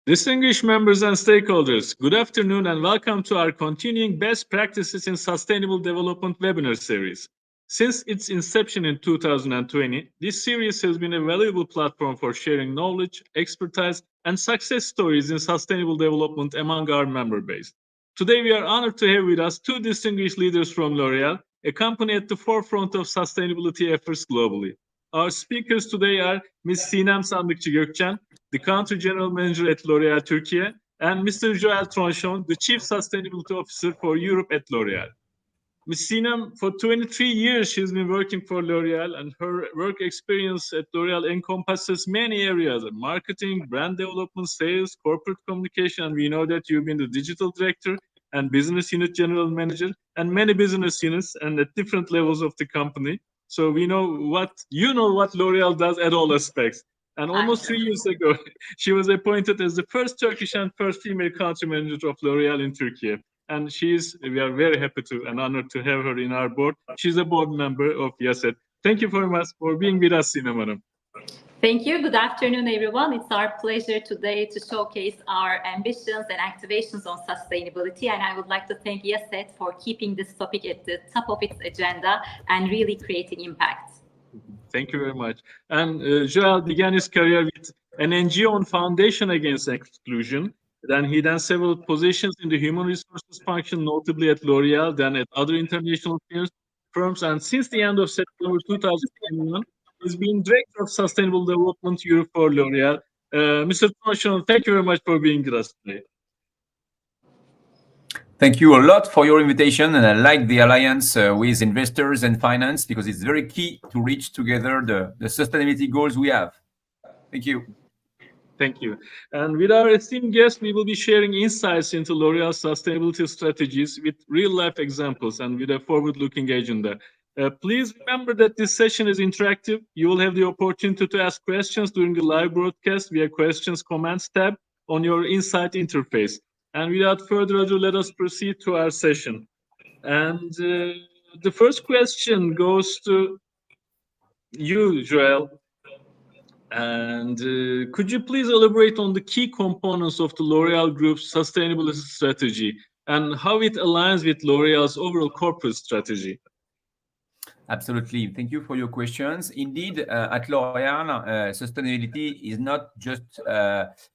Distinguished members and stakeholders, good afternoon and welcome to our continuing Best Practices in Sustainable Development webinar series. Since its inception in 2020, this series has been a valuable platform for sharing knowledge, expertise, and success stories in sustainable development among our member base. Today, we are honored to have with us two distinguished leaders from L'Oréal, a company at the forefront of sustainability efforts globally. Our speakers today are Ms. Sinem Sandıkçı Gökçen, the Country General Manager at L'Oréal Türkiye, and Mr. Joël Tronchon, the Chief Sustainability Officer for Europe at L'Oréal. Ms. Sinem, for 23 years, she's been working for L'Oréal, and her work experience at L'Oréal encompasses many areas: marketing, brand development, sales, corporate communication, and we know that you've been the digital director and business unit general manager, and many business units, and at different levels of the company. So we know what L'Oréal does at all aspects. And almost 3 years ago, she was appointed as the first Turkish and first female country manager of L'Oréal in Turkey. And we are very happy to and honored to have her in our board. She's a board member of YASET. Thank you very much for being with us, Sinem Hanım. Thank you. Good afternoon, everyone. It's our pleasure today to showcase our ambitions and activations on sustainability. And I would like to thank YASET for keeping this topic at the top of its agenda and really creating impact. Thank you very much. And Joël began his career with an NGO and Foundation Against Exclusion. Then he several positions in the human resources function, notably at L'Oréal, then at other international firms. And since the end of September 2021, he's been Director of Sustainable Development Europe for L'Oréal. Mr. Tronchon, thank you very much for being with us today. Thank you a lot for your invitation, and I like the alliance with investors and finance because it's very key to reach together the sustainability goals we have. Thank you. Thank you. And with our esteemed guests, we will be sharing insights into L'Oréal's sustainability strategies with real-life examples and with a forward-looking agenda. Please remember that this session is interactive. You will have the opportunity to ask questions during the live broadcast via Questions Comments tab on your Insight interface. And without further ado, let us proceed to our session. And the first question goes to you, Joël. And could you please elaborate on the key components of the L'Oréal Group's sustainability strategy and how it aligns with L'Oréal's overall corporate strategy? Absolutely. Thank you for your questions. Indeed, at L'Oréal, sustainability is not just,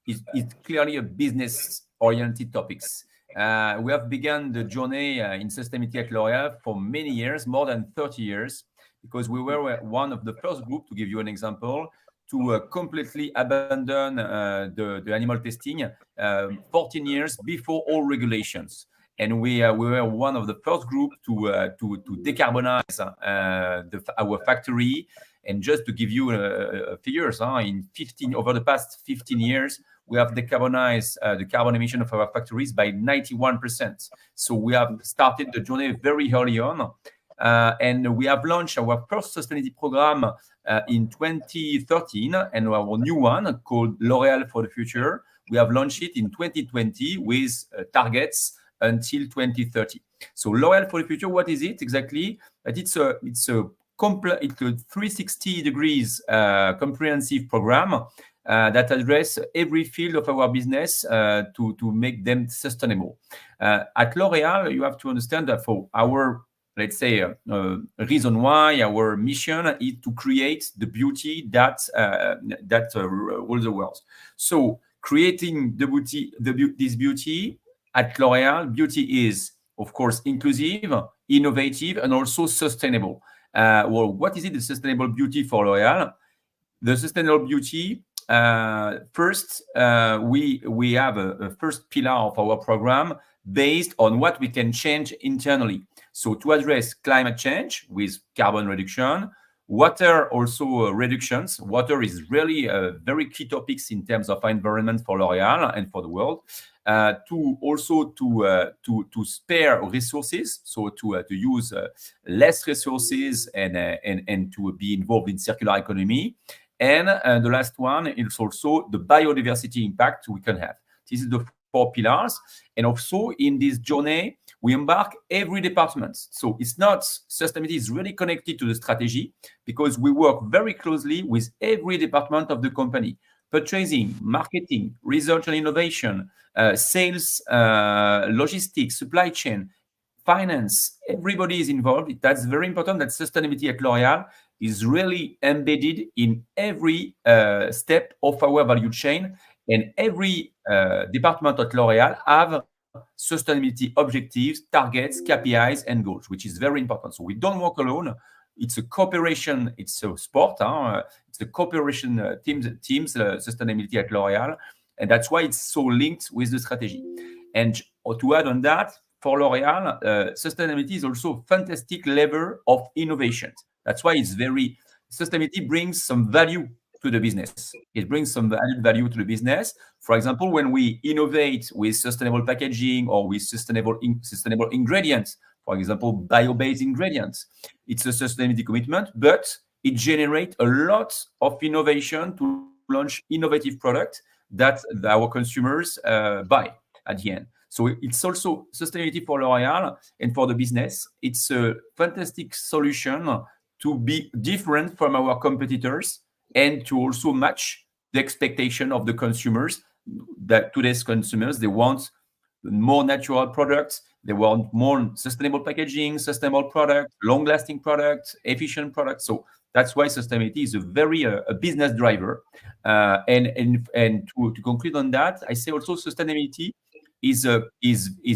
it's clearly a business-oriented topics. We have begun the journey in sustainability at L'Oréal for many years, more than 30 years, because we were one of the first group, to give you an example, to completely abandon the animal testing 14 years before all regulations. And we were one of the first group to decarbonize our factory. And just to give you figures, over the past 15 years, we have decarbonized the carbon emission of our factories by 91%. So we have started the journey very early on. And we have launched our first sustainability program in 2013, and our new one called L'Oréal for the Future, we have launched it in 2020 with targets until 2030. So L'Oréal for the Future, what is it exactly? It's a 360 degrees comprehensive program that address every field of our business to make them sustainable. At L'Oréal, you have to understand that for our, let's say, reason why our mission is to create the beauty that rules the world. So creating this beauty at L'Oréal, beauty is, of course, inclusive, innovative, and also sustainable. Well, what is it, the sustainable beauty for L'Oréal? The sustainable beauty, first, we have a first pillar of our program based on what we can change internally. So to address climate change with carbon reduction, water also reductions. Water is really a very key topics in terms of environment for L'Oréal and for the world. To spare resources, so to use less resources and to be involved in circular economy. And the last one is also the biodiversity impact we can have. This is the 4 pillars. And also in this journey, we embark every department. So it's not, sustainability is really connected to the strategy because we work very closely with every department of the company. purchasing, marketing, research and innovation, sales, logistics, supply chain, finance, everybody is involved. That's very important that sustainability at L'Oréal is really embedded in every step of our value chain, and every department at L'Oréal have sustainability objectives, targets, KPIs, and goals, which is very important. So we don't work alone. It's a cooperation. It's a sport. It's a cooperation teams sustainability at L'Oréal, and that's why it's so linked with the strategy. And to add on that, for L'Oréal, sustainability is also a fantastic lever of innovation. That's why sustainability brings some value to the business. It brings some added value to the business. For example, when we innovate with sustainable packaging or with sustainable ingredients, for example, bio-based ingredients, it's a sustainability commitment, but it generates a lot of innovation to launch innovative products that our consumers buy at the end. So it's also sustainability for L'Oréal and for the business. It's a fantastic solution to be different from our competitors and to also match the expectation of the consumers. That today's consumers, they want more natural products, they want more sustainable packaging, sustainable products, long-lasting products, efficient products. So that's why sustainability is a very a business driver. And to conclude on that, I say also sustainability is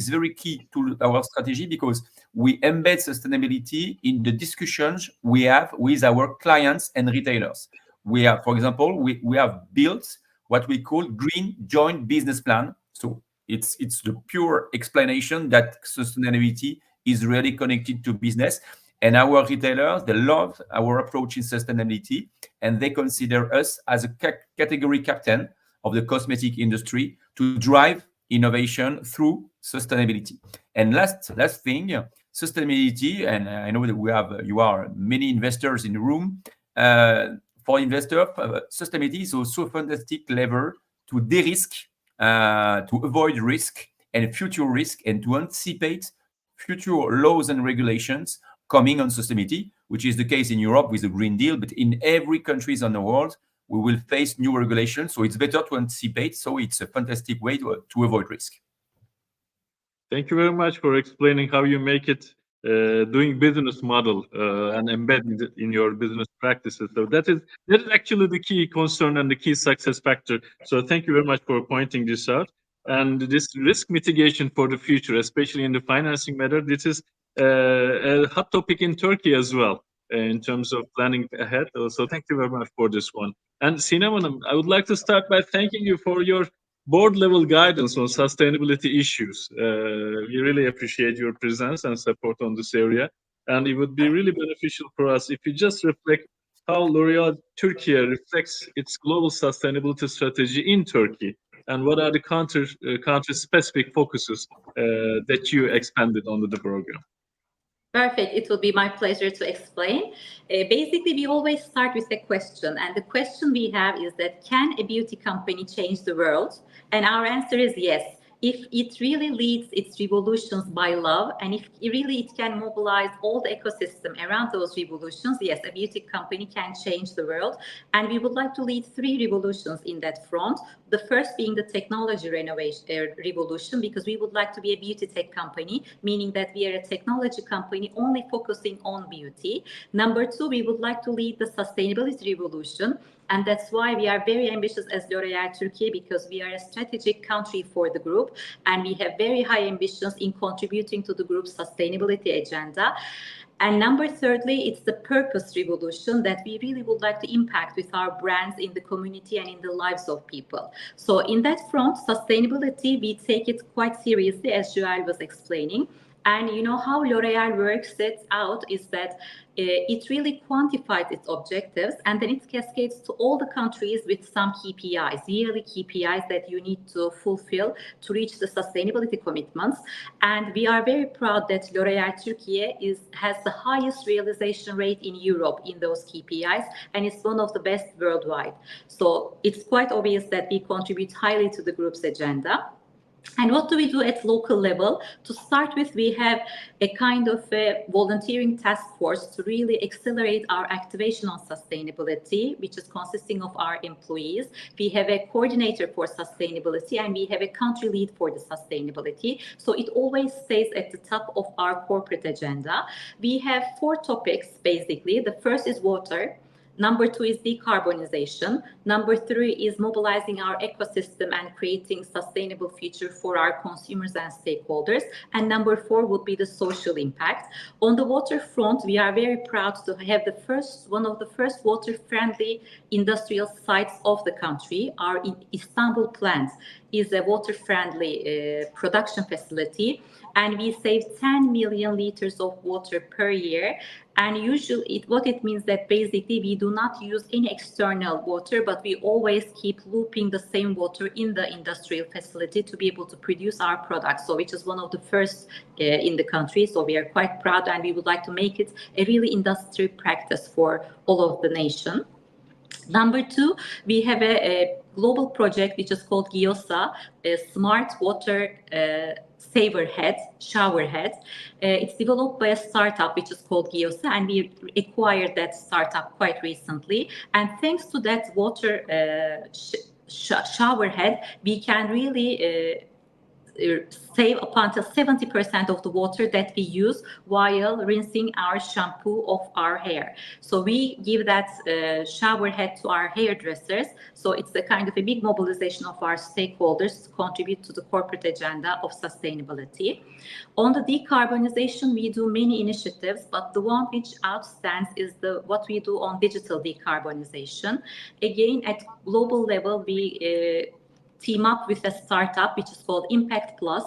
very key to our strategy, because we embed sustainability in the discussions we have with our clients and retailers. We have, for example, we have built what we call Green Joint Business Plan. So it's the pure explanation that sustainability is really connected to business. And our retailers, they love our approach in sustainability, and they consider us as a category captain of the cosmetic industry to drive innovation through sustainability. And last thing, sustainability, and I know that you are many investors in the room. For investors, sustainability is also a fantastic lever to de-risk, to avoid risk and future risk, and to anticipate future laws and regulations coming on sustainability, which is the case in Europe with the Green Deal, but in every countries on the world, we will face new regulations. So it's better to anticipate. So it's a fantastic way to avoid risk. Thank you very much for explaining how you make it doing business model and embedding it in your business practices. So that is actually the key concern and the key success factor. So thank you very much for pointing this out. And this risk mitigation for the future, especially in the financing matter, this is a hot topic in Turkey as well in terms of planning ahead. So thank you very much for this one. And Sinem Hanım, I would like to start by thanking you for your board level guidance on sustainability issues. We really appreciate your presence and support on this area. And it would be really beneficial for us if you just reflect how L'Oréal Türkiye reflects its global sustainability strategy in Turkey, and what are the country-specific focuses that you expanded under the program. Perfect. It will be my pleasure to explain. Basically, we always start with a question. And the question we have is that, can a beauty company change the world? And our answer is yes. If it really leads its revolutions by love, and if it can mobilize all the ecosystem around those revolutions, yes, a beauty company can change the world. And we would like to lead 3 revolutions in that front. The first being the technology revolution, because we would like to be a beauty tech company, meaning that we are a technology company only focusing on beauty. Number 2, we would like to lead the sustainability revolution. And that's why we are very ambitious as L'Oréal Türkiye, because we are a strategic country for the group, and we have very high ambitions in contributing to the group's sustainability agenda. And number 3, it's the purpose revolution, that we really would like to impact with our brands in the community and in the lives of people. So in that front, sustainability, we take it quite seriously, as Joël was explaining. And you know how L'Oréal works sets out is that it really quantifies its objectives, and then it cascades to all the countries with some KPIs, yearly KPIs that you need to fulfill to reach the sustainability commitments. And we are very proud that L'Oréal Türkiye has the highest realization rate in Europe in those KPIs, and it's one of the best worldwide. So it's quite obvious that we contribute highly to the group's agenda. And what do we do at local level? To start with, we have a kind of a volunteering task force to really accelerate our activation on sustainability, which is consisting of our employees. We have a coordinator for sustainability, and we have a country lead for the sustainability. So it always stays at the top of our corporate agenda. We have 4 topics, basically. The first is water. Number 2 is decarbonization. Number 3 is mobilizing our ecosystem and creating sustainable future for our consumers and stakeholders. And number 4 would be the social impact. On the water front, we are very proud to have one of the first water-friendly industrial sites of the country. Our Istanbul plant is a water-friendly production facility, and we save 10 million liters of water per year. And usually what it means that basically we do not use any external water, but we always keep looping the same water in the industrial facility to be able to produce our products. So which is one of the first in the country. So we are quite proud, and we would like to make it a really industry practice for all of the nation. Number 2, we have a global project which is called GIOSA, a smart water shower head. It's developed by a startup which is called GIOSA, and we acquired that startup quite recently. And thanks to that water shower head, we can really save up until 70% of the water that we use while rinsing our shampoo of our hair. So we give that shower head to our hairdressers. So it's a kind of a big mobilization of our stakeholders to contribute to the corporate agenda of sustainability. On the decarbonization, we do many initiatives, but the one which outstands is what we do on digital decarbonization. Again, at global level, we team up with a startup which is called Impact Plus,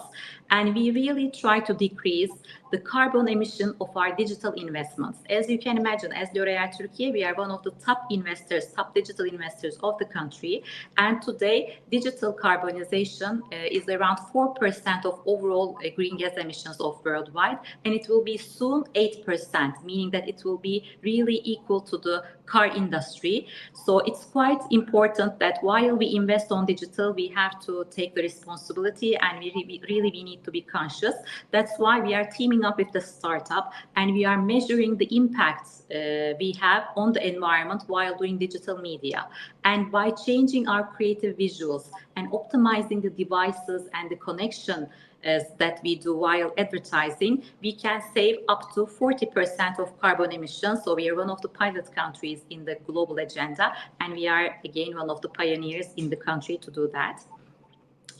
and we really try to decrease the carbon emission of our digital investments. As you can imagine, as L'Oréal Türkiye, we are one of the top digital investors of the country. And today, digital carbonization is around 4% of overall green gas emissions of worldwide, and it will be soon 8%, meaning that it will be really equal to the car industry. So it's quite important that while we invest on digital, we have to take the responsibility, and we need to be conscious. That's why we are teaming up with the startup, and we are measuring the impacts we have on the environment while doing digital media. And by changing our creative visuals and optimizing the devices and the connection that we do while advertising, we can save up to 40% of carbon emissions. So we are one of the pilot countries in the global agenda, and we are again one of the pioneers in the country to do that.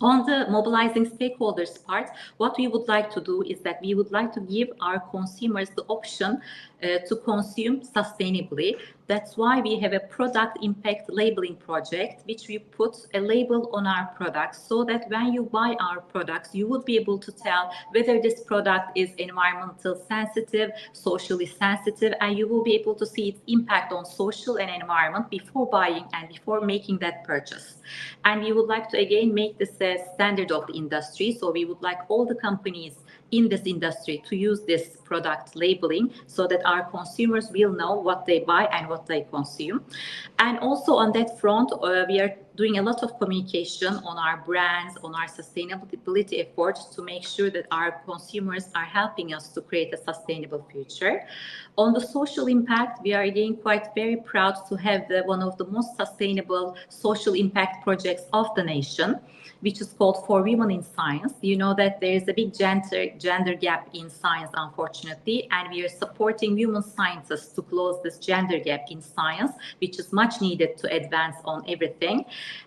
On the mobilizing stakeholders part, what we would like to do is that we would like to give our consumers the option to consume sustainably. That's why we have a product impact labeling project, which we put a label on our products so that when you buy our products, you would be able to tell whether this product is environmental sensitive, socially sensitive, and you will be able to see its impact on social and environment before buying and before making that purchase. And we would like to again make this a standard of the industry. So we would like all the companies in this industry to use this product labeling so that our consumers will know what they buy and what they consume. And also on that front, we are doing a lot of communication on our brands, on our sustainability efforts to make sure that our consumers are helping us to create a sustainable future. On the social impact, we are again quite very proud to have one of the most sustainable social impact projects of the nation, which is called For Women in Science. You know that there is a big gender gap in science, unfortunately, and we are supporting women scientists to close this gender gap in science, which is much needed to advance on everything.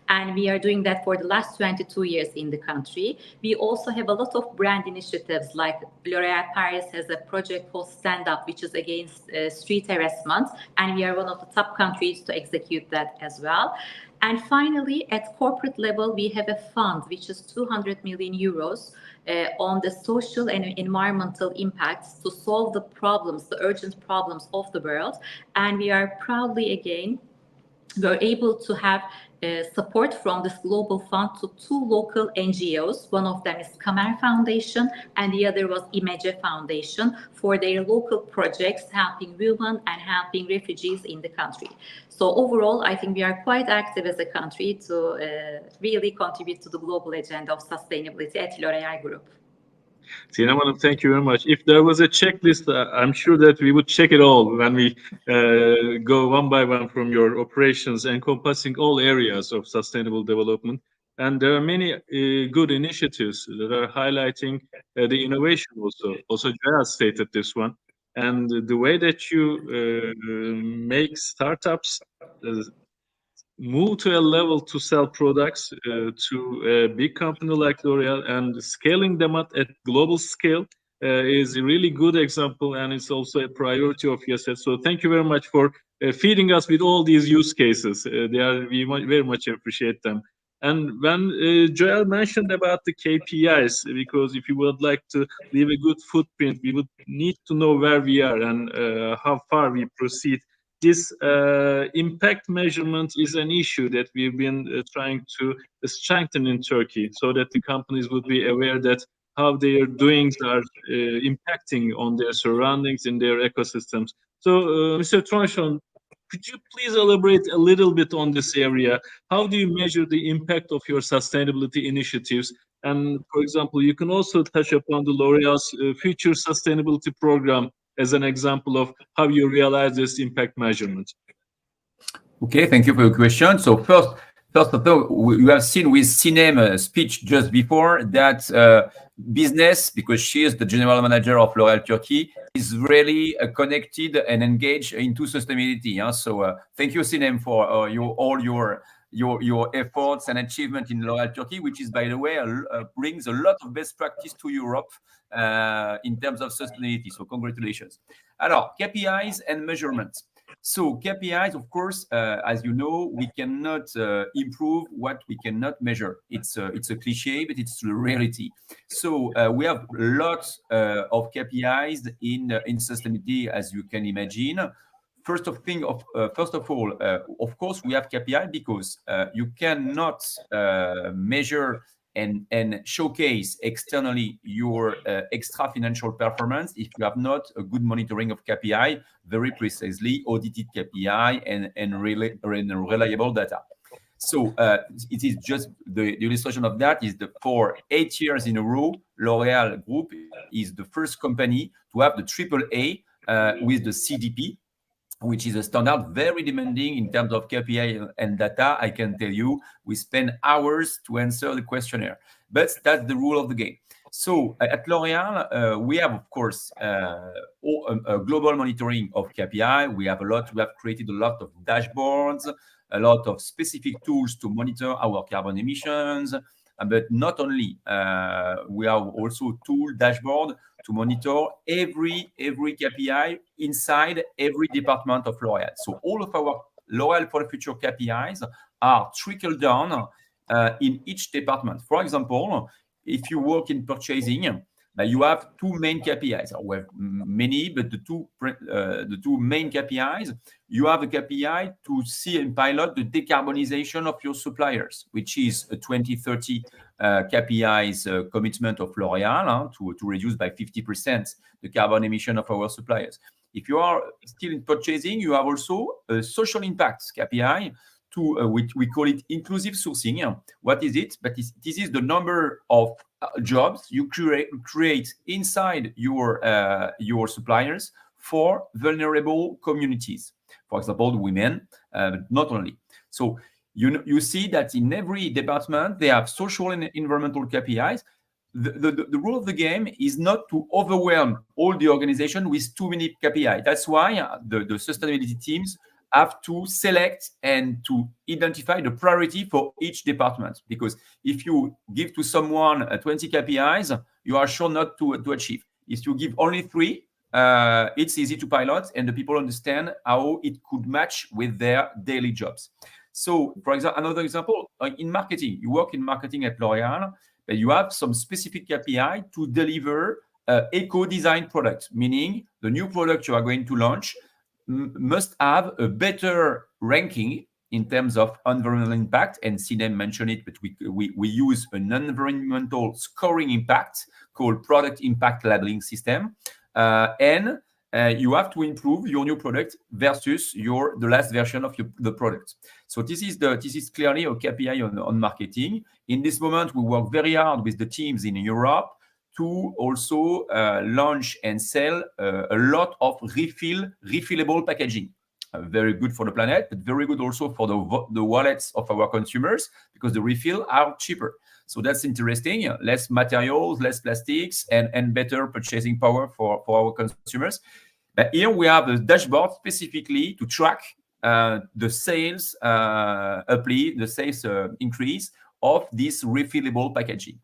And we are doing that for the last 22 years in the country. We also have a lot of brand initiatives, like L'Oréal Paris has a project called Stand Up, which is against street harassment, and we are one of the top countries to execute that as well. And finally, at corporate level, we have a fund which is 200 million euros on the social and environmental impacts to solve the problems, the urgent problems of the world. And we are proudly again were able to have support from this global fund to 2 local NGOs. One of them is Kamer Foundation and the other was Imece Foundation for their local projects helping women and helping refugees in the country. So overall, I think we are quite active as a country to really contribute to the global agenda of sustainability at L'Oréal Group. Sinem Hanım, thank you very much. If there was a checklist, I'm sure that we would check it all when we go one by one from your operations encompassing all areas of sustainable development. And there are many good initiatives that are highlighting the innovation also. Also, Joel stated this one. And the way that you make startups move to a level to sell products to a big company like L'Oréal and scaling them up at global scale is a really good example, and it's also a priority of YESET. So thank you very much for feeding us with all these use cases. We very much appreciate them. And when Joel mentioned about the KPIs, because if you would like to leave a good footprint, we would need to know where we are and how far we proceed. This impact measurement is an issue that we've been trying to strengthen in Turkey so that the companies would be aware that how their doings are impacting on their surroundings in their ecosystems. So, Mr. Tronchon, could you please elaborate a little bit on this area? How do you measure the impact of your sustainability initiatives? And for example, you can also touch upon the L'Oréal's future sustainability program as an example of how you realize this impact measurement. Okay, thank you for your question. So first of all, you have seen with Sinem's speech just before that business, because she is the general manager of L'Oréal Turkey, is really connected and engaged into sustainability. So thank you, Sinem, for all your efforts and achievement in L'Oréal Turkey, which is, by the way, brings a lot of best practice to Europe in terms of sustainability. So congratulations. Alors, KPIs and measurements. So KPIs, of course, as you know, we cannot improve what we cannot measure. It's a cliche, but it's the reality. So we have lots of KPIs in sustainability, as you can imagine. First of all, of course, we have KPI because you cannot measure and showcase externally your extra financial performance if you have not a good monitoring of KPI, very precisely audited KPI and reliable data. So it is just the illustration of that is for 8 years in a row, L'Oréal Group is the first company to have the AAA with the CDP, which is a standard very demanding in terms of KPI and data. I can tell you, we spend hours to answer the questionnaire, but that's the rule of the game. So at L'Oréal, we have, of course, a global monitoring of KPI. We have created a lot of dashboards, a lot of specific tools to monitor our carbon emissions. But not only, we have also tool dashboard to monitor every KPI inside every department of L'Oréal. So all of our L'Oréal for the Future KPIs are trickled down in each department. For example, if you work in purchasing, you have two main KPIs. We have many, but the two main KPIs, you have a KPI to see and pilot the decarbonization of your suppliers, which is a 2030 KPIs commitment of L'Oréal to reduce by 50% the carbon emission of our suppliers. If you are still in purchasing, you have also a social impact KPI to which we call it inclusive sourcing. What is it? But this is the number of jobs you create inside your suppliers for vulnerable communities. For example, women, but not only. So you see that in every department they have social and environmental KPIs. The rule of the game is not to overwhelm all the organization with too many KPI. That's why the sustainability teams have to select and to identify the priority for each department. Because if you give to someone 20 KPIs, you are sure not to achieve. If you give only 3, it's easy to pilot and the people understand how it could match with their daily jobs. So, for example, another example, in marketing, you work in marketing at L'Oréal, but you have some specific KPI to deliver eco-design products, meaning the new product you are going to launch must have a better ranking in terms of environmental impact, and Sinem mentioned it, but we use an environmental scoring impact called product impact labeling system, and you have to improve your new product versus the last version of the product. So this is clearly a KPI on marketing. In this moment, we work very hard with the teams in Europe to also launch and sell a lot of refillable packaging. Very good for the planet, but very good also for the wallets of our consumers, because the refill are cheaper. So that's interesting. Less materials, less plastics, and better purchasing power for our consumers. But here we have a dashboard specifically to track the sales uplift, the sales increase of this refillable packaging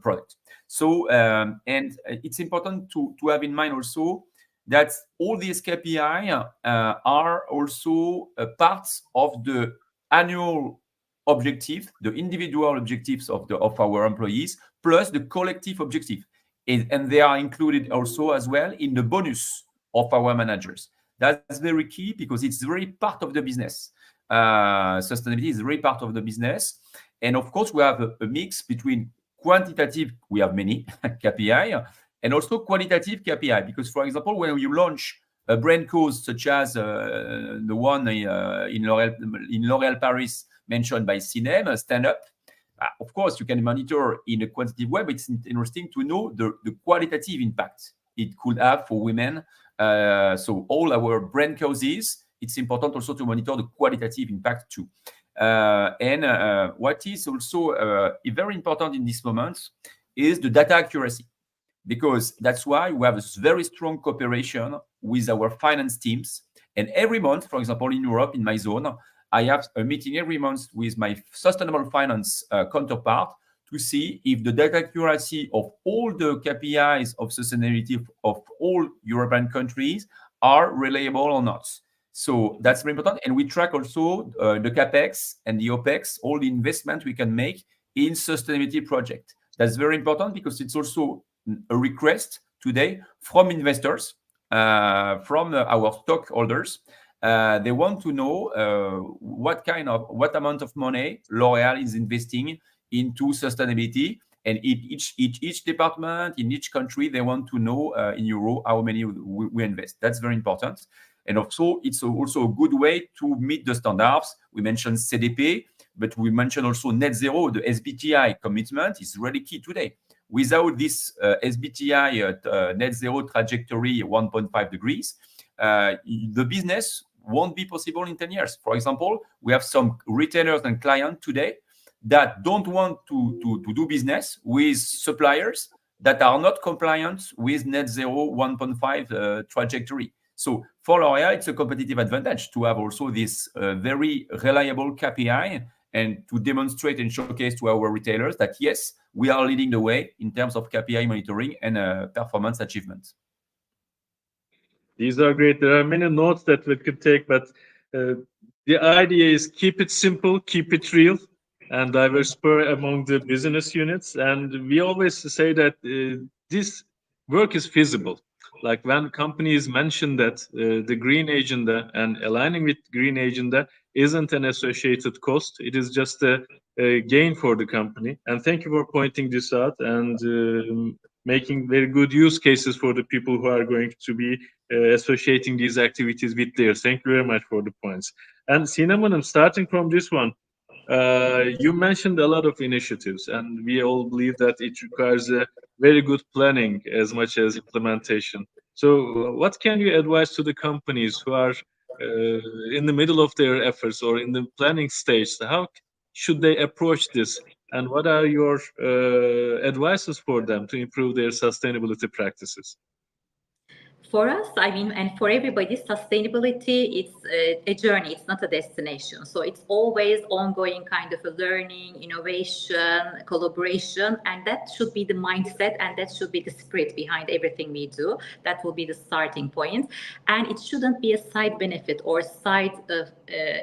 product. So and it's important to have in mind also that all these KPI are also parts of the annual objective, the individual objectives of our employees, plus the collective objective. And they are included also as well in the bonus of our managers. That's very key because it's very part of the business. Sustainability is very part of the business. And of course, we have a mix between quantitative, we have many KPI, and also qualitative KPI. Because, for example, when you launch a brand cause such as the one in L'Oréal Paris mentioned by Sinem, Stand Up, of course, you can monitor in a quantitative way, but it's interesting to know the qualitative impact it could have for women. So all our brand causes, it's important also to monitor the qualitative impact too. And what is also very important in this moment is the data accuracy, because that's why we have a very strong cooperation with our finance teams. And every month, for example, in Europe, in my zone, I have a meeting every month with my sustainable finance counterpart to see if the data accuracy of all the KPIs of sustainability of all European countries are reliable or not. So that's very important. And we track also the CapEx and the OpEx, all the investment we can make in sustainability project. That's very important because it's also a request today from investors, from our stockholders. They want to know what amount of money L'Oréal is investing into sustainability, and each department in each country, they want to know in euro how many we invest. That's very important. And also, it's also a good way to meet the standards. We mentioned CDP, but we mentioned also net zero. The SBTi commitment is really key today. Without this SBTi net zero trajectory 1.5 degrees, the business won't be possible in 10 years. For example, we have some retailers and clients today that don't want to do business with suppliers that are not compliant with net zero 1.5 trajectory. So for L'Oréal, it's a competitive advantage to have also this very reliable KPI and to demonstrate and showcase to our retailers that, yes, we are leading the way in terms of KPI monitoring and performance achievement. These are great. There are many notes that we could take, but the idea is keep it simple, keep it real, and diversify among the business units. And we always say that this work is feasible. Like when companies mention that the green agenda and aligning with green agenda isn't an associated cost, it is just a gain for the company. And thank you for pointing this out and making very good use cases for the people who are going to be associating these activities with theirs. Thank you very much for the points. And Sinem Hanım, starting from this one, you mentioned a lot of initiatives, and we all believe that it requires a very good planning as much as implementation. So what can you advise to the companies who are in the middle of their efforts or in the planning stage? How should they approach this? And what are your advices for them to improve their sustainability practices? For us, I mean, and for everybody, sustainability, it's a journey, it's not a destination. So it's always ongoing kind of a learning, innovation, collaboration, and that should be the mindset and that should be the spirit behind everything we do. That will be the starting point. And it shouldn't be a side benefit or side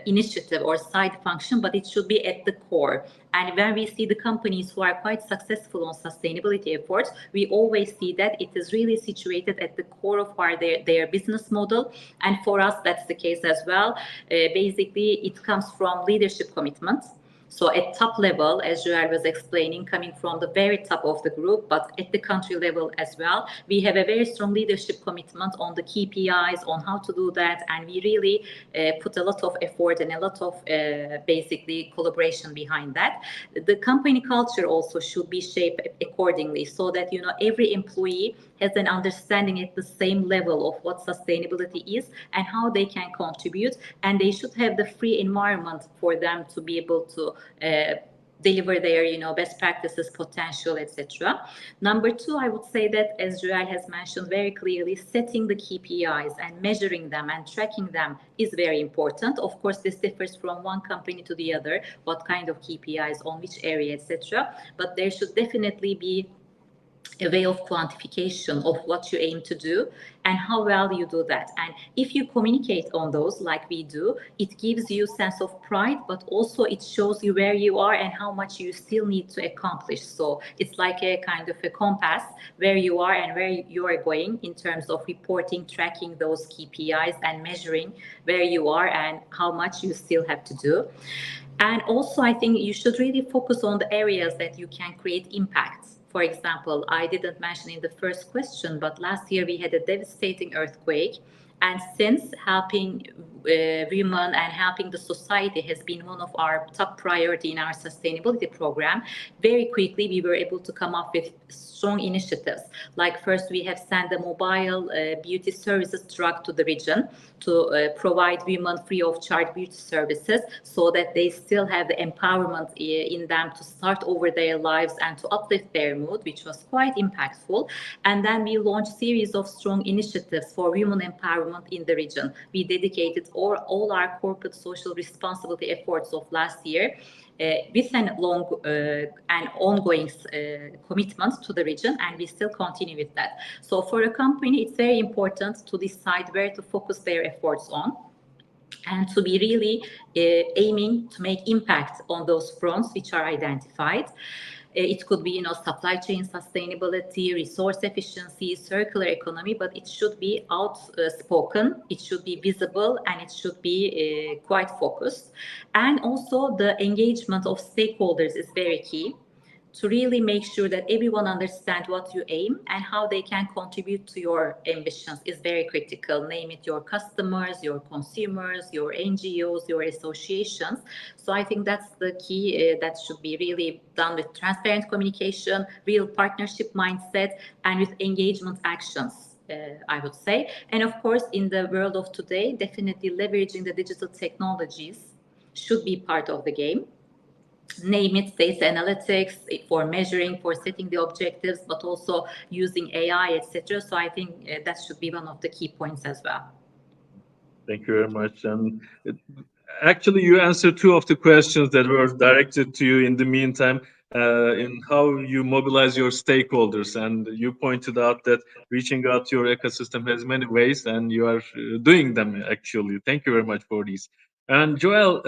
initiative or side function, but it should be at the core. And when we see the companies who are quite successful on sustainability efforts, we always see that it is really situated at the core of their business model. And for us, that's the case as well. Basically, it comes from leadership commitments. So at top level, as Joel was explaining, coming from the very top of the group, but at the country level as well, we have a very strong leadership commitment on the KPIs, on how to do that. And we really put a lot of effort and a lot of basically collaboration behind that. The company culture also should be shaped accordingly so that, you know, every employee has an understanding at the same level of what sustainability is and how they can contribute. And they should have the free environment for them to be able to deliver their, you know, best practices, potential, etc. Number two, I would say that, as Joel has mentioned very clearly, setting the KPIs and measuring them and tracking them is very important. Of course, this differs from one company to the other, what kind of KPIs on which area, etc. But there should definitely be a way of quantification of what you aim to do and how well you do that. And if you communicate on those like we do, it gives you a sense of pride, but also it shows you where you are and how much you still need to accomplish. So it's like a kind of a compass where you are and where you are going in terms of reporting, tracking those KPIs and measuring where you are and how much you still have to do. And also, I think you should really focus on the areas that you can create impact. For example, I didn't mention in the first question, but last year we had a devastating earthquake. And since helping women and helping the society has been one of our top priority in our sustainability program, very quickly we were able to come up with strong initiatives. Like first, we have sent a mobile beauty services truck to the region to provide women free of charge beauty services so that they still have the empowerment in them to start over their lives and to uplift their mood, which was quite impactful. And then we launched a series of strong initiatives for women empowerment in the region. We dedicated all our corporate social responsibility efforts of last year with an long and ongoing commitment to the region, and we still continue with that. So for a company, it's very important to decide where to focus their efforts on and to be really aiming to make impact on those fronts which are identified. It could be, you know, supply chain sustainability, resource efficiency, circular economy, but it should be outspoken, it should be visible, and it should be quite focused. And also the engagement of stakeholders is very key to really make sure that everyone understands what you aim and how they can contribute to your ambitions is very critical. Name it your customers, your consumers, your NGOs, your associations. So I think that's the key that should be really done with transparent communication, real partnership mindset, and with engagement actions. I would say. And of course, in the world of today, definitely leveraging the digital technologies should be part of the game. Name it, data analytics for measuring, for setting the objectives, but also using AI, etc. So I think that should be one of the key points as well. Thank you very much. And actually, you answered two of the questions that were directed to you in the meantime, in how you mobilize your stakeholders. And you pointed out that reaching out to your ecosystem has many ways, and you are doing them, actually. Thank you very much for these. And Joel,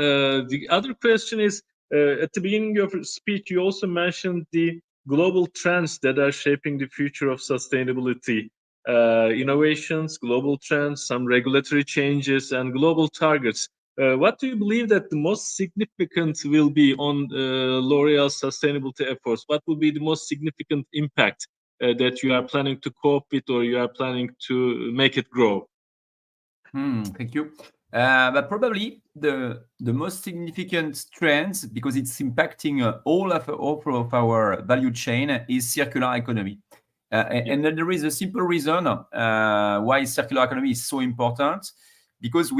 the other question is, at the beginning of your speech, you also mentioned the global trends that are shaping the future of sustainability. Innovations, global trends, some regulatory changes, and global targets. What do you believe that the most significant will be on L'Oréal's sustainability efforts? What will be the most significant impact that you are planning to cope with, or you are planning to make it grow? Thank you. But probably the most significant trends, because it's impacting all of our value chain, is circular economy. And then there is a simple reason why circular economy is so important, because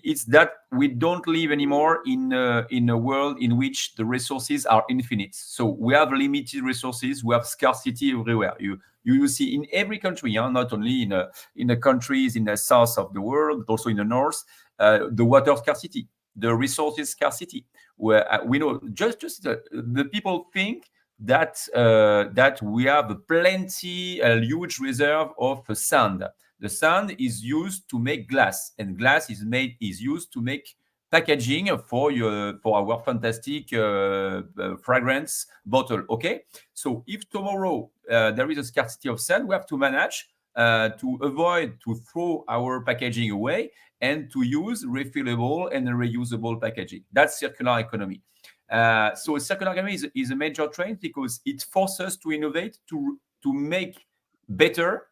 it's that we don't live anymore in a world in which the resources are infinite. So we have limited resources, we have scarcity everywhere. You see in every country, not only in the countries in the south of the world, but also in the north, the water scarcity, the resources scarcity. Where we know just the people think that we have plenty, a huge reserve of sand. The sand is used to make glass, and glass is used to make packaging for our fantastic fragrance bottle. Okay, so if tomorrow there is a scarcity of sand, we have to manage to avoid to throw our packaging away and to use refillable and reusable packaging. That's circular economy. So circular economy is a major trend because it forces us to innovate, to make better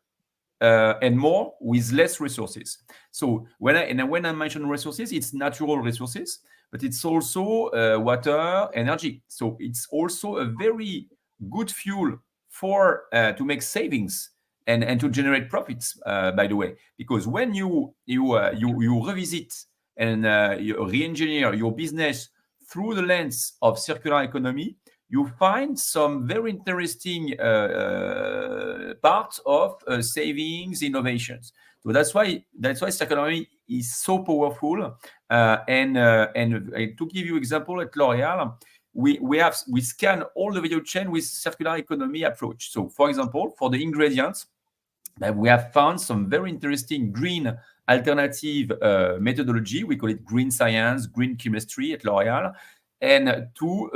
and more with less resources. So when I mention resources, it's natural resources, but it's also water, energy. So it's also a very good fuel for to make savings and to generate profits. By the way, because when you revisit and you re-engineer your business through the lens of circular economy, you find some very interesting parts of savings, innovations. So that's why circular economy is so powerful. And to give you example, at L'Oréal, we scan all the value chain with circular economy approach. So, for example, for the ingredients, we have found some very interesting green alternative methodology. We call it green science, green chemistry at L'Oréal, and to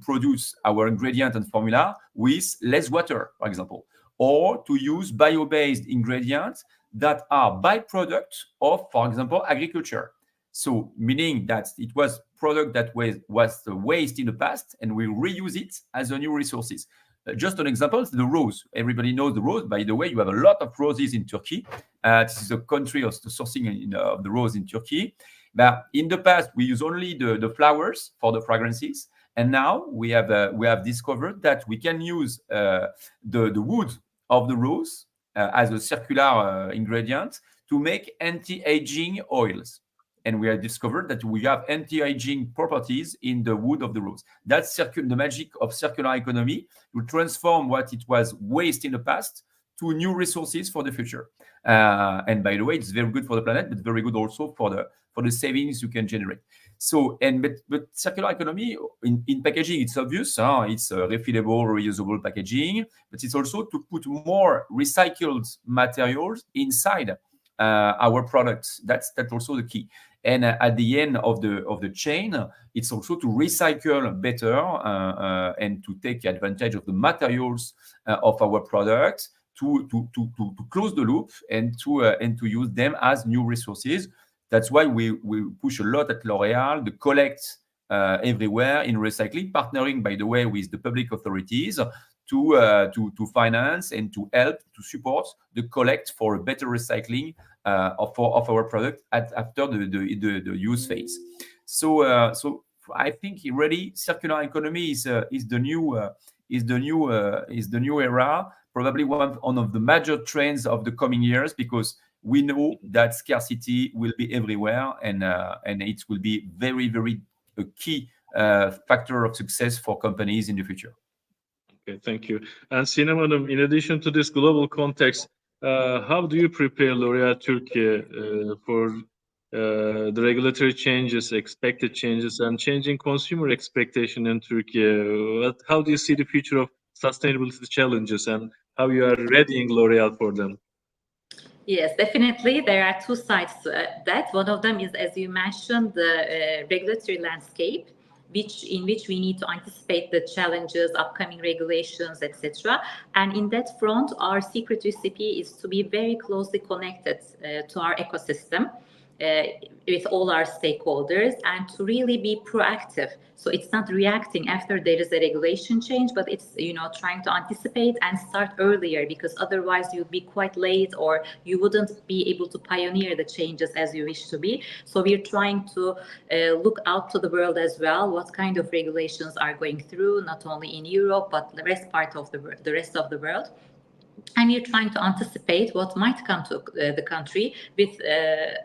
produce our ingredient and formula with less water, for example, or to use bio-based ingredients that are byproducts of, for example, agriculture. So meaning that it was product that was waste in the past, and we reuse it as a new resources. Just an example, the rose. Everybody knows the rose. By the way, you have a lot of roses in Turkey. This is a country of the sourcing of the rose in Turkey. But in the past, we use only the flowers for the fragrances, and now we have discovered that we can use the wood of the rose as a circular ingredient to make anti-aging oils. And we have discovered that we have anti-aging properties in the wood of the rose. That's the magic of circular economy, to transform what it was waste in the past to new resources for the future. And by the way, it's very good for the planet, but very good also for the savings you can generate. So, but circular economy in packaging, it's obvious. It's refillable, reusable packaging, but it's also to put more recycled materials inside our products. That's also the key. And at the end of the chain, it's also to recycle better and to take advantage of the materials of our products to close the loop and to use them as new resources. That's why we push a lot at L'Oréal, the collect everywhere in recycling, partnering, by the way, with the public authorities to finance and to help to support the collect for a better recycling of our product after the use phase. So I think really circular economy is the new era, probably one of the major trends of the coming years, because we know that scarcity will be everywhere, and it will be very, very a key factor of success for companies in the future. Okay, thank you. And Sinem Hanım, in addition to this global context, how do you prepare L'Oréal Türkiye for the regulatory changes, expected changes, and changing consumer expectation in Turkey? How do you see the future of sustainability challenges, and how you are readying L'Oréal for them? Yes, definitely. There are two sides to that. One of them is, as you mentioned, the regulatory landscape, in which we need to anticipate the challenges, upcoming regulations, etc. And in that front, our secret recipe is to be very closely connected to our ecosystem with all our stakeholders, and to really be proactive. So it's not reacting after there is a regulation change, but it's trying to anticipate and start earlier, because otherwise you'd be quite late, or you wouldn't be able to pioneer the changes as you wish to be. So we're trying to look out to the world as well, what kind of regulations are going through, not only in Europe but the rest of the world. And we're trying to anticipate what might come to the country with,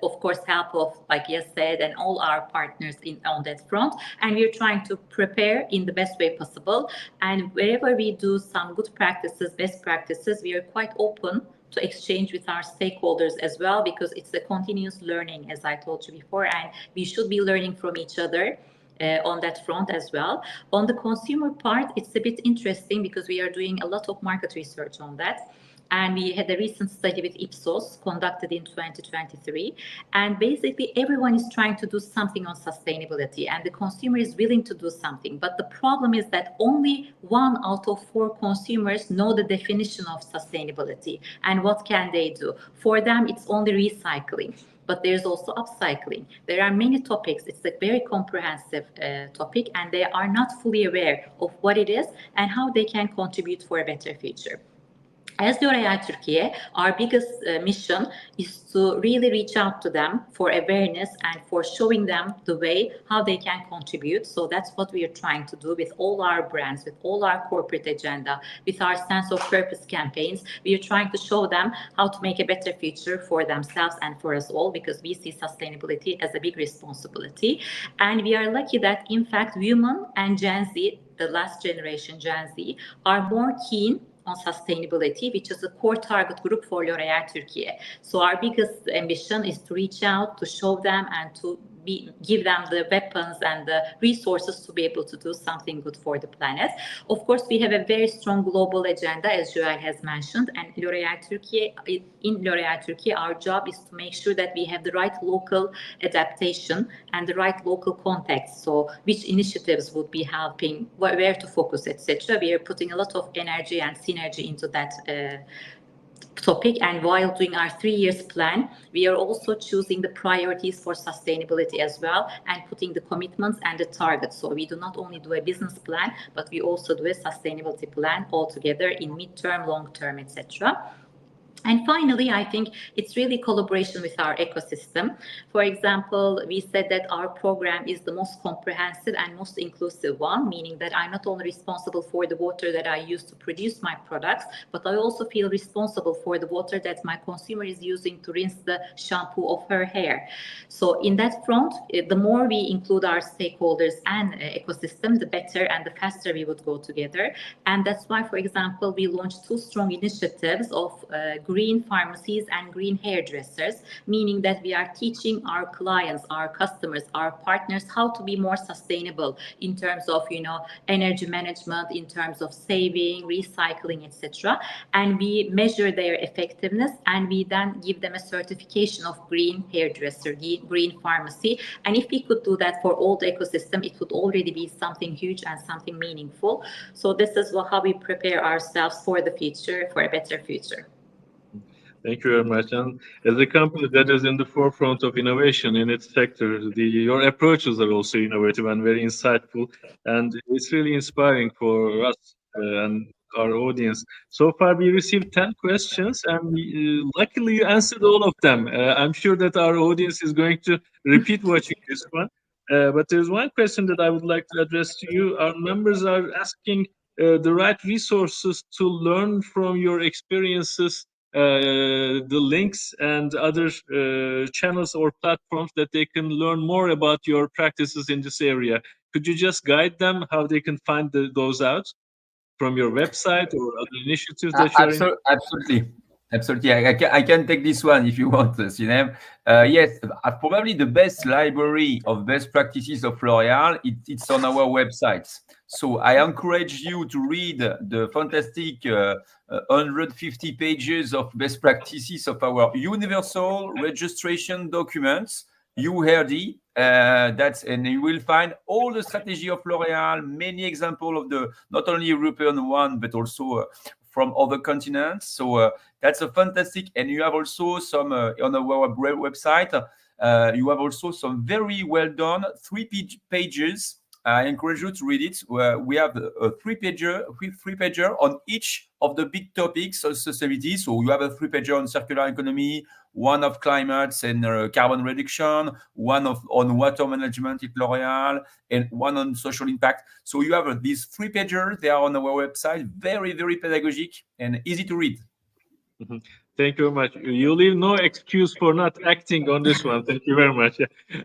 of course, help of, like Yes said, and all our partners on that front. And we're trying to prepare in the best way possible. And wherever we do some good practices, best practices, we are quite open to exchange with our stakeholders as well, because it's a continuous learning, as I told you before, and we should be learning from each other. on that front as well. On the consumer part, it's a bit interesting because we are doing a lot of market research on that. And we had a recent study with Ipsos conducted in 2023. And basically, everyone is trying to do something on sustainability, and the consumer is willing to do something. But the problem is that only 1 out of 4 consumers know the definition of sustainability. And what can they do? For them, it's only recycling. But there's also upcycling. There are many topics. It's a very comprehensive topic, and they are not fully aware of what it is and how they can contribute for a better future. As L'Oréal Türkiye, our biggest mission is to really reach out to them for awareness and for showing them the way how they can contribute. So that's what we are trying to do with all our brands, with all our corporate agenda, with our sense of purpose campaigns. We are trying to show them how to make a better future for themselves and for us all, because we see sustainability as a big responsibility. And we are lucky that, in fact, women and Gen Z, the last generation Gen Z, are more keen on sustainability, which is a core target group for L'Oréal Türkiye. So our biggest ambition is to reach out, to show them, and to give them the weapons and the resources to be able to do something good for the planet. Of course, we have a very strong global agenda, as Joel has mentioned, and in L'Oréal Türkiye, our job is to make sure that we have the right local adaptation and the right local context. So which initiatives would be helping, where to focus, etc. We are putting a lot of energy and synergy into that topic. And while doing our 3 years plan, we are also choosing the priorities for sustainability as well, and putting the commitments and the targets. So we do not only do a business plan, but we also do a sustainability plan all together in mid-term, long-term, etc. And finally, I think it's really collaboration with our ecosystem. For example, we said that our program is the most comprehensive and most inclusive one, meaning that I'm not only responsible for the water that I use to produce my products, but I also feel responsible for the water that my consumer is using to rinse the shampoo of her hair. So in that front, the more we include our stakeholders and ecosystem, the better and the faster we would go together. And that's why, for example, we launched 2 strong initiatives of green pharmacies and green hairdressers, meaning that we are teaching our clients, our customers, our partners how to be more sustainable in terms of, energy management, in terms of saving, recycling, etc. And we measure their effectiveness, and we then give them a certification of green hairdresser, green pharmacy. And if we could do that for all the ecosystem, it would already be something huge and something meaningful. So this is how we prepare ourselves for the future, for a better future. Thank you very much. And as a company that is in the forefront of innovation in its sector, your approaches are also innovative and very insightful. And it's really inspiring for us and our audience. So far, we received 10 questions, and luckily you answered all of them. I'm sure that our audience is going to repeat watching this one. But there's one question that I would like to address to you. Our members are asking the right resources to learn from your experiences, the links and other channels or platforms that they can learn more about your practices in this area. Could you just guide them how they can find those out from your website or other initiatives that you're in? Absolutely. I can take this one if you want, Sinem. Yes, probably the best library of best practices of L'Oréal, it's on our website. So I encourage you to read the fantastic 150 pages of best practices of our universal registration documents, URD. And you will find all the strategy of L'Oréal, many examples of the not only European one, but also from other continents. So that's a fantastic. And you have also some on our website. You have also some very well done 3 pages. I encourage you to read it. We have a 3-pager on each of the big topics of sustainability. So you have a 3-pager on circular economy, one of climate and carbon reduction, one on water management at L'Oréal, and one on social impact. So you have these 3-pagers. They are on our website. Very, very pedagogic and easy to read. Mm-hmm. Thank you very much. You leave no excuse for not acting on this one. Thank you very much.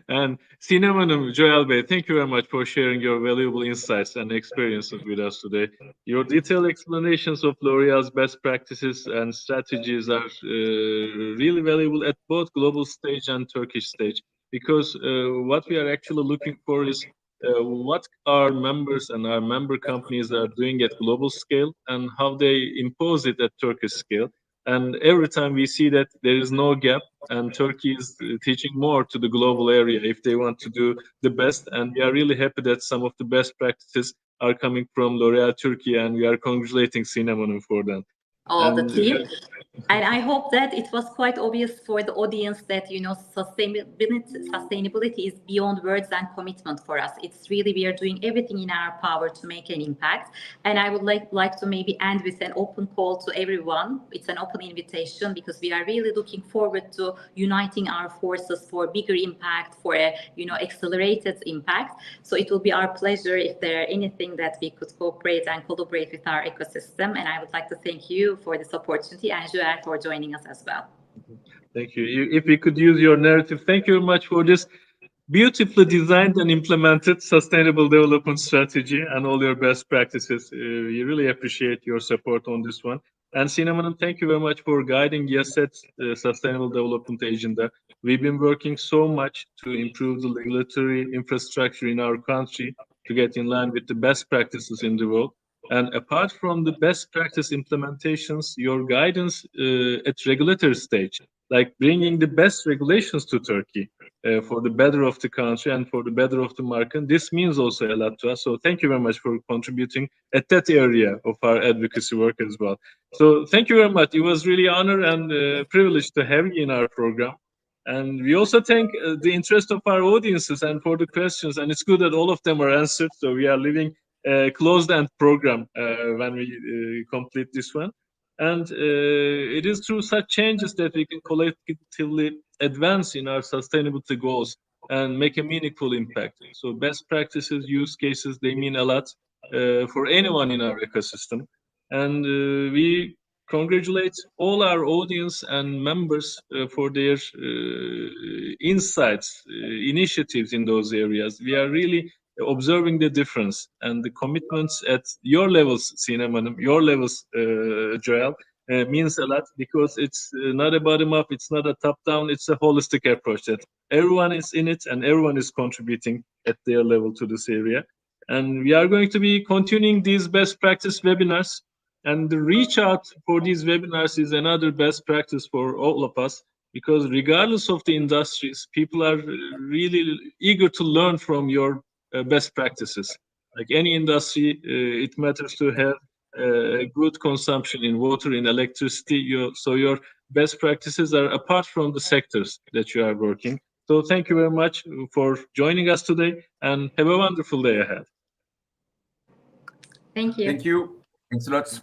And Sinem Hanım, Joel Bey, thank you very much for sharing your valuable insights and experiences with us today. Your detailed explanations of L'Oréal's best practices and strategies are really valuable at both global stage and Turkish stage, because what we are actually looking for is what our members and our member companies are doing at global scale and how they impose it at Turkish scale. And every time we see that there is no gap, and Turkey is teaching more to the global area if they want to do the best. And we are really happy that some of the best practices are coming from L'Oréal Turkey, and we are congratulating Sinem for them. All the team. And I hope that it was quite obvious for the audience that, you know, sustainability is beyond words and commitment for us. It's really, we are doing everything in our power to make an impact. And I would like to maybe end with an open call to everyone. It's an open invitation because we are really looking forward to uniting our forces for bigger impact, for a, you know, accelerated impact. So it will be our pleasure if there are anything that we could cooperate and collaborate with our ecosystem. And I would like to thank you for this opportunity and Joel for joining us as well. Thank you. If we could use your narrative, thank you very much for this beautifully designed and implemented sustainable development strategy and all your best practices. We really appreciate your support on this one. And Sinem, thank you very much for guiding YESET's sustainable development agenda. We've been working so much to improve the regulatory infrastructure in our country to get in line with the best practices in the world. And apart from the best practice implementations, your guidance at regulatory stage, like bringing the best regulations to Turkey for the better of the country and for the better of the market, this means also a lot to us. So thank you very much for contributing at that area of our advocacy work as well. So thank you very much. It was really an honor and privilege to have you in our program. And we also thank the interest of our audiences and for the questions. And it's good that all of them are answered. So we are living closed-end program when we complete this one. And it is through such changes that we can collectively advance in our sustainability goals and make a meaningful impact. So best practices, use cases, they mean a lot for anyone in our ecosystem. And we congratulate all our audience and members for their insights, initiatives in those areas. We are really observing the difference and the commitments at your levels, Sinem, your levels, Joel, means a lot because it's not a bottom up, it's not a top down, it's a holistic approach that everyone is in it and everyone is contributing at their level to this area. And we are going to be continuing these best practice webinars, and the reach out for these webinars is another best practice for all of us, because regardless of the industries, people are really eager to learn from your best practices. Like any industry, it matters to have good consumption in water, in electricity. So your best practices are apart from the sectors that you are working. So thank you very much for joining us today and have a wonderful day ahead. Thank you. Thank you. Thanks a lot.